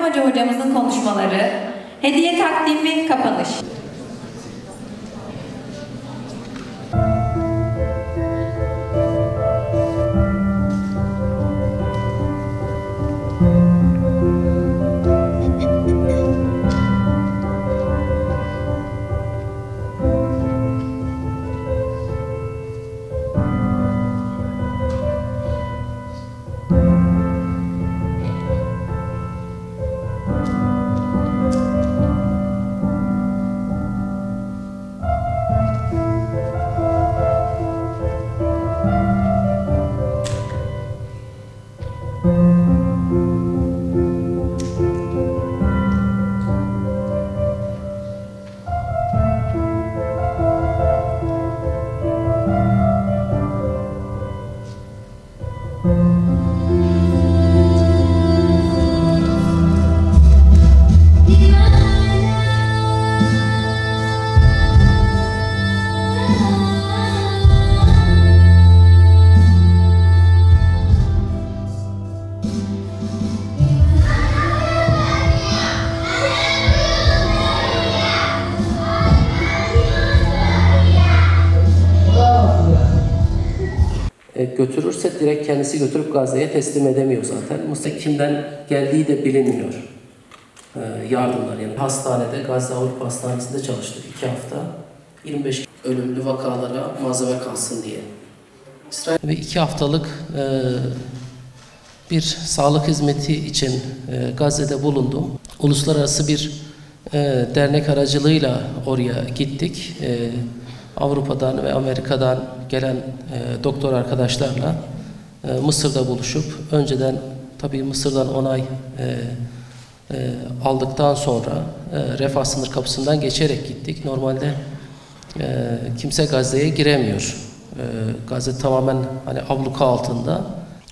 Erkan Hoca hocamızın konuşmaları, hediye takdimi, kapanış. Götürürse direkt kendisi götürüp Gazze'ye teslim edemiyor zaten. Mısır kimden geldiği de bilinmiyor. Yardımlar yani. Hastanede, Gazze Avrupa Hastanesi'nde çalıştık 2 hafta. 25 ölümlü vakalara malzeme kalsın diye. Ve 2 haftalık bir sağlık hizmeti için Gazze'de bulundum. Uluslararası bir dernek aracılığıyla oraya gittik. Avrupa'dan ve Amerika'dan gelen doktor arkadaşlarla Mısır'da buluşup önceden tabii Mısır'dan onay aldıktan sonra Refah sınır kapısından geçerek gittik. Normalde kimse Gazze'ye giremiyor. Gazze tamamen hani abluka altında.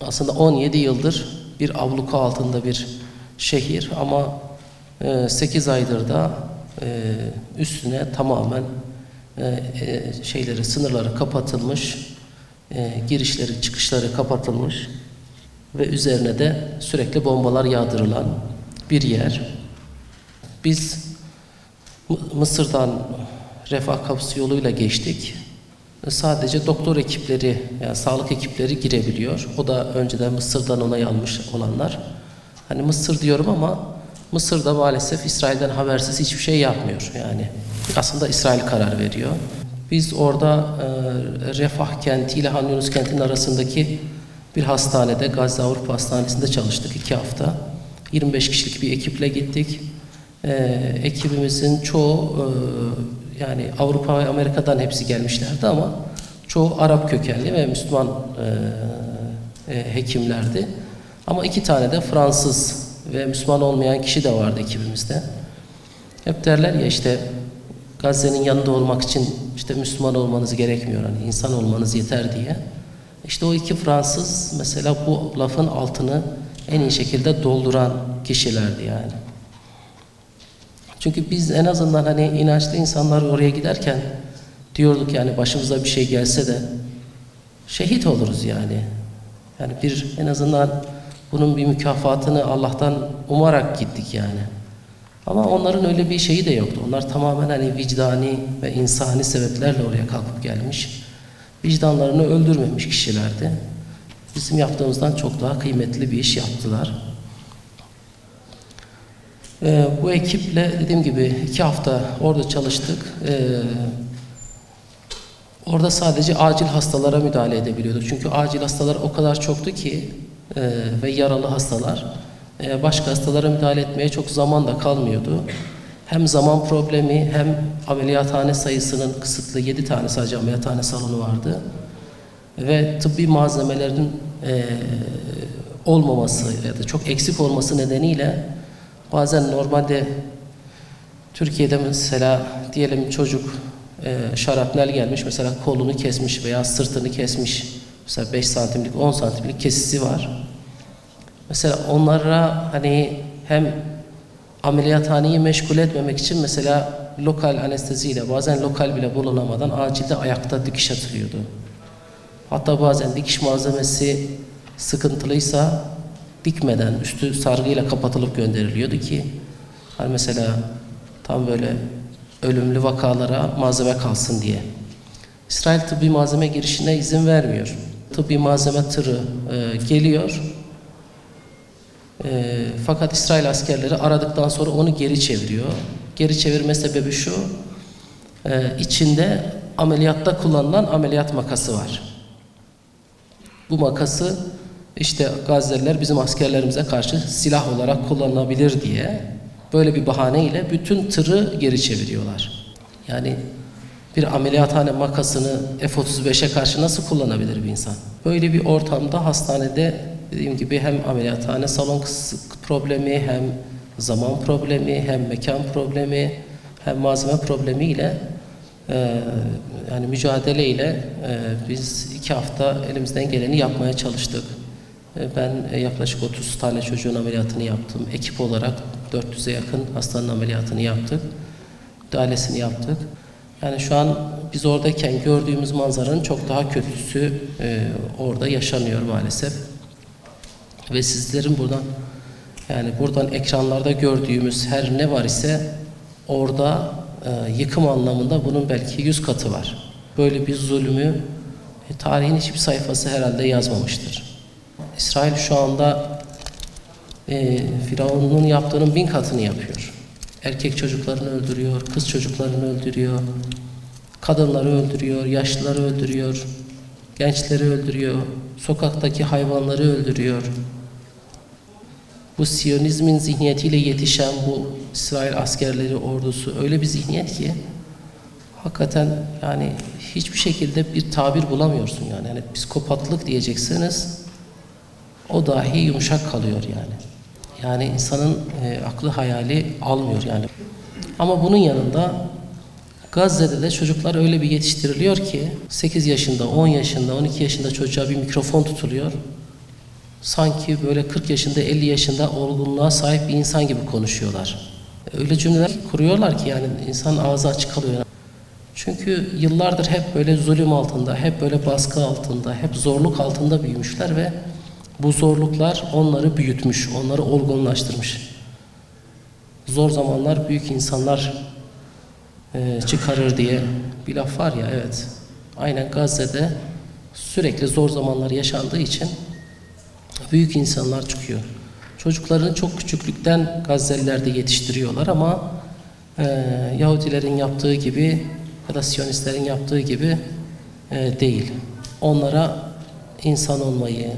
Aslında 17 yıldır bir abluka altında bir şehir ama 8 aydır da üstüne tamamen sınırları kapatılmış, girişleri çıkışları kapatılmış ve üzerine de sürekli bombalar yağdırılan bir yer. Biz Mısır'dan Refah kapısı yoluyla geçtik. Sadece doktor ekipleri, yani sağlık ekipleri girebiliyor. O da önceden Mısır'dan onay almış olanlar. Hani Mısır diyorum ama Mısır'da maalesef İsrail'den habersiz hiçbir şey yapmıyor. Yani aslında İsrail karar veriyor. Biz orada Refah kenti ile Han Yunus kentinin arasındaki bir hastanede, Gazze Avrupa Hastanesi'nde çalıştık 2 hafta. 25 kişilik bir ekiple gittik. Ekibimizin çoğu yani Avrupa ve Amerika'dan hepsi gelmişlerdi ama çoğu Arap kökenli ve Müslüman hekimlerdi. Ama 2 tane de Fransız ve Müslüman olmayan kişi de vardı ekibimizde. Hep derler ya işte Gazze'nin yanında olmak için işte Müslüman olmanız gerekmiyor, hani insan olmanız yeter diye. İşte o 2 Fransız mesela bu lafın altını en iyi şekilde dolduran kişilerdi yani. Çünkü biz en azından hani inançlı insanlar oraya giderken diyorduk yani başımıza bir şey gelse de şehit oluruz yani. Yani en azından bunun bir mükafatını Allah'tan umarak gittik yani. Ama onların öyle bir şeyi de yoktu. Onlar tamamen hani vicdani ve insani sebeplerle oraya kalkıp gelmiş. Vicdanlarını öldürmemiş kişilerdi. Bizim yaptığımızdan çok daha kıymetli bir iş yaptılar. Bu ekiple dediğim gibi 2 hafta orada çalıştık. Orada sadece acil hastalara müdahale edebiliyorduk. Çünkü acil hastalar o kadar çoktu ki ve yaralı hastalar. Başka hastalara müdahale etmeye çok zaman da kalmıyordu. Hem zaman problemi hem ameliyathane sayısının kısıtlı 7 tane sadece ameliyathane salonu vardı. Ve tıbbi malzemelerin olmaması ya da çok eksik olması nedeniyle bazen normalde Türkiye'de mesela diyelim çocuk şarapnel gelmiş mesela kolunu kesmiş veya sırtını kesmiş. Mesela 5 santimlik 10 santimlik kesisi var. Mesela onlara hani hem ameliyathaneyi meşgul etmemek için mesela lokal anesteziyle bazen lokal bile bulunamadan acilde ayakta dikiş atılıyordu. Hatta bazen dikiş malzemesi sıkıntılıysa dikmeden üstü sargıyla kapatılıp gönderiliyordu ki hani mesela tam böyle ölümlü vakalara malzeme kalsın diye. İsrail tıbbi malzeme girişine izin vermiyor. Tıbbi malzeme tırı geliyor. Fakat İsrail askerleri aradıktan sonra onu geri çeviriyor. Geri çevirme sebebi şu, içinde ameliyatta kullanılan ameliyat makası var. Bu makası işte Gazze'liler bizim askerlerimize karşı silah olarak kullanılabilir diye böyle bir bahaneyle bütün tırı geri çeviriyorlar. Yani bir ameliyathane makasını F-35'e karşı nasıl kullanabilir bir insan? Böyle bir ortamda hastanede dediğim gibi hem ameliyathane salon problemi, hem zaman problemi, hem mekan problemi, hem malzeme problemiyle yani mücadeleyle biz 2 hafta elimizden geleni yapmaya çalıştık. Ben yaklaşık 30 tane çocuğun ameliyatını yaptım. Ekip olarak 400'e yakın hastanın ameliyatını yaptık. Müdahalesini yaptık. Yani şu an biz oradayken gördüğümüz manzaranın çok daha kötüsü orada yaşanıyor maalesef. Ve sizlerin buradan ekranlarda gördüğümüz her ne var ise orada yıkım anlamında bunun belki 100 katı var. Böyle bir zulmü tarihin hiçbir sayfası herhalde yazmamıştır. İsrail şu anda Firavun'un yaptığının 1000 katını yapıyor. Erkek çocuklarını öldürüyor, kız çocuklarını öldürüyor, kadınları öldürüyor, yaşlıları öldürüyor, gençleri öldürüyor, sokaktaki hayvanları öldürüyor. Bu Siyonizmin zihniyetiyle yetişen bu İsrail askerleri, ordusu öyle bir zihniyet ki hakikaten yani hiçbir şekilde bir tabir bulamıyorsun yani. Yani psikopatlık diyeceksiniz, o dahi yumuşak kalıyor yani. Yani insanın aklı hayali almıyor yani. Ama bunun yanında Gazze'de de çocuklar öyle bir yetiştiriliyor ki 8 yaşında, 10 yaşında, 12 yaşında çocuğa bir mikrofon tutuluyor. Sanki böyle 40 yaşında, 50 yaşında olgunluğa sahip bir insan gibi konuşuyorlar. Öyle cümleler kuruyorlar ki yani insan ağzı açık kalıyor. Çünkü yıllardır hep böyle zulüm altında, hep böyle baskı altında, hep zorluk altında büyümüşler ve bu zorluklar onları büyütmüş, onları olgunlaştırmış. Zor zamanlar büyük insanlar çıkarır diye bir laf var ya, evet. Aynen Gazze'de sürekli zor zamanlar yaşandığı için büyük insanlar çıkıyor. Çocuklarını çok küçüklükten Gazze'liler de yetiştiriyorlar ama Yahudilerin yaptığı gibi ya da Siyonistlerin yaptığı gibi değil. Onlara insan olmayı,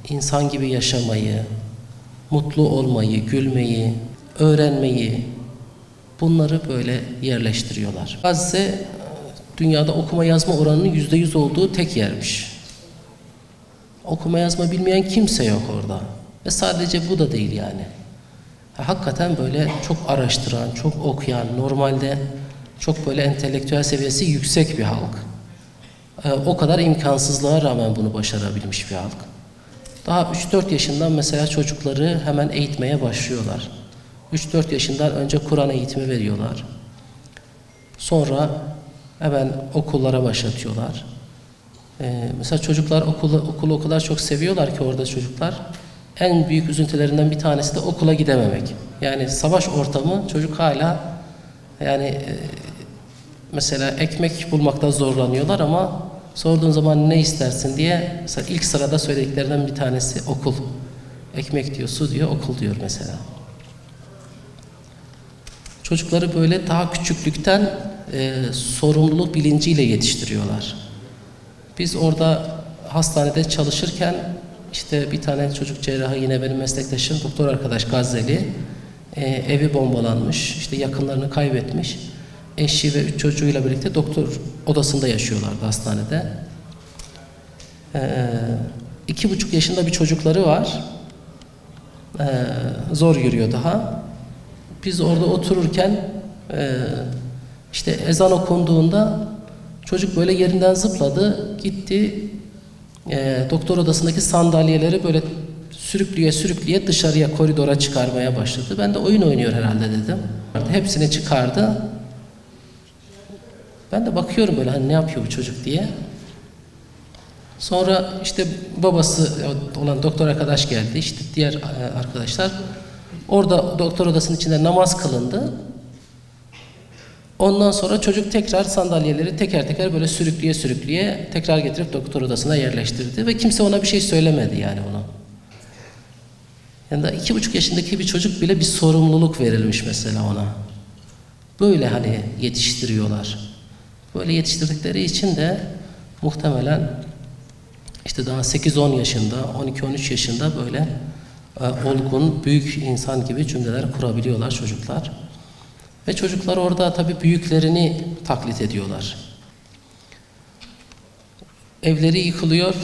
insan gibi yaşamayı, mutlu olmayı, gülmeyi, öğrenmeyi, bunları böyle yerleştiriyorlar. Gazze, dünyada okuma yazma oranının %100 olduğu tek yermiş. Okuma yazma bilmeyen kimse yok orada. Ve sadece bu da değil yani. Hakikaten böyle çok araştıran, çok okuyan, normalde çok böyle entelektüel seviyesi yüksek bir halk. O kadar imkansızlığa rağmen bunu başarabilmiş bir halk. Daha 3-4 yaşından mesela çocukları hemen eğitmeye başlıyorlar. 3-4 yaşından önce Kur'an eğitimi veriyorlar. Sonra hemen okullara başlatıyorlar. Mesela çocuklar okulu o kadar çok seviyorlar ki orada çocuklar. En büyük üzüntülerinden bir tanesi de okula gidememek. Yani savaş ortamı, çocuk hala yani mesela ekmek bulmakta zorlanıyorlar ama sorduğun zaman ne istersin diye mesela ilk sırada söylediklerinden bir tanesi okul. Ekmek diyor, su diyor, okul diyor mesela. Çocukları böyle daha küçüklükten sorumluluk bilinciyle yetiştiriyorlar. Biz orada hastanede çalışırken işte bir tane çocuk cerrahı, yine benim meslektaşım, doktor arkadaş Gazze'li, evi bombalanmış, işte yakınlarını kaybetmiş. Eşi ve 3 çocuğuyla birlikte doktor odasında yaşıyorlardı hastanede. 2,5 yaşında bir çocukları var. Zor yürüyor daha. Biz orada otururken işte ezan okunduğunda çocuk böyle yerinden zıpladı, gitti doktor odasındaki sandalyeleri böyle sürükleye dışarıya, koridora çıkarmaya başladı. Ben de oyun oynuyor herhalde dedim. Hepsini çıkardı. Ben de bakıyorum böyle hani ne yapıyor bu çocuk diye. Sonra işte babası olan doktor arkadaş geldi, işte diğer arkadaşlar. Orada doktor odasının içinde namaz kılındı. Ondan sonra çocuk tekrar sandalyeleri teker teker böyle sürükleye sürükleye tekrar getirip doktor odasına yerleştirdi. Ve kimse ona bir şey söylemedi yani ona. Yani da 2,5 yaşındaki bir çocuk bile bir sorumluluk verilmiş mesela ona. Böyle hani yetiştiriyorlar. Böyle yetiştirdikleri için de muhtemelen işte daha 8-10 yaşında, 12-13 yaşında böyle olgun, büyük insan gibi cümleler kurabiliyorlar çocuklar. Ve çocuklar orada tabii büyüklerini taklit ediyorlar. Evleri yıkılıyor,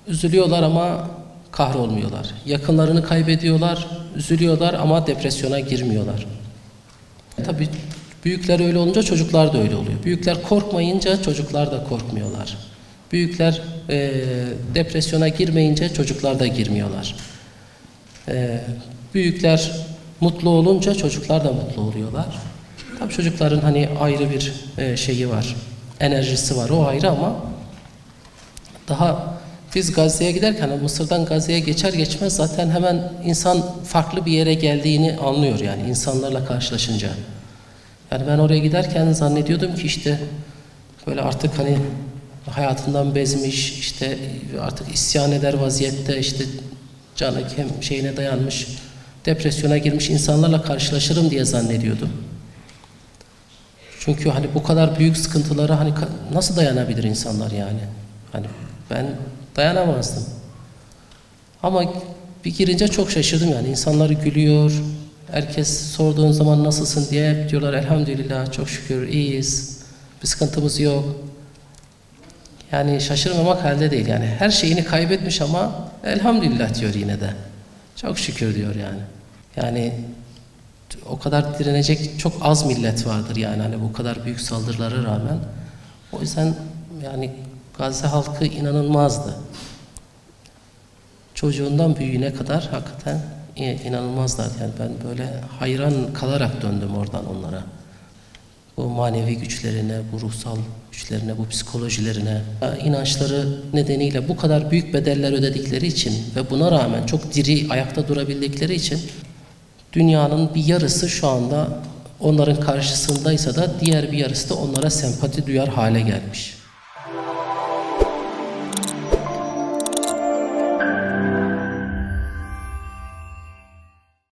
üzülüyorlar ama kahrolmuyorlar. Yakınlarını kaybediyorlar, üzülüyorlar ama depresyona girmiyorlar. Tabii büyükler öyle olunca çocuklar da öyle oluyor. Büyükler korkmayınca çocuklar da korkmuyorlar. Büyükler depresyona girmeyince çocuklar da girmiyorlar. Büyükler mutlu olunca çocuklar da mutlu oluyorlar. Tabii çocukların hani ayrı bir şeyi var, enerjisi var, o ayrı ama daha biz Gazze'ye giderken, Mısır'dan Gazze'ye geçer geçmez zaten hemen insan farklı bir yere geldiğini anlıyor yani insanlarla karşılaşınca. Yani ben oraya giderken zannediyordum ki işte böyle artık hani hayatından bezmiş, işte artık isyan eder vaziyette, işte canı şeyine dayanmış, depresyona girmiş insanlarla karşılaşırım diye zannediyordum. Çünkü hani bu kadar büyük sıkıntılara hani nasıl dayanabilir insanlar yani? Hani ben dayanamazdım. Ama bir girince çok şaşırdım yani. İnsanlar gülüyor. Herkes sorduğun zaman nasılsın diye diyorlar elhamdülillah, çok şükür iyiyiz. Bir sıkıntımız yok. Yani şaşırmamak halde değil yani. Her şeyini kaybetmiş ama elhamdülillah diyor yine de. Çok şükür diyor yani. Yani o kadar direnecek çok az millet vardır yani hani bu kadar büyük saldırılara rağmen. O yüzden yani Gazze halkı inanılmazdı. Çocuğundan büyüğüne kadar hakikaten inanılmazlar. Yani ben böyle hayran kalarak döndüm oradan onlara. Bu manevi güçlerine, bu ruhsal güçlerine, bu psikolojilerine, inançları nedeniyle bu kadar büyük bedeller ödedikleri için ve buna rağmen çok diri ayakta durabildikleri için dünyanın bir yarısı şu anda onların karşısındaysa da diğer bir yarısı da onlara sempati duyar hale gelmiş.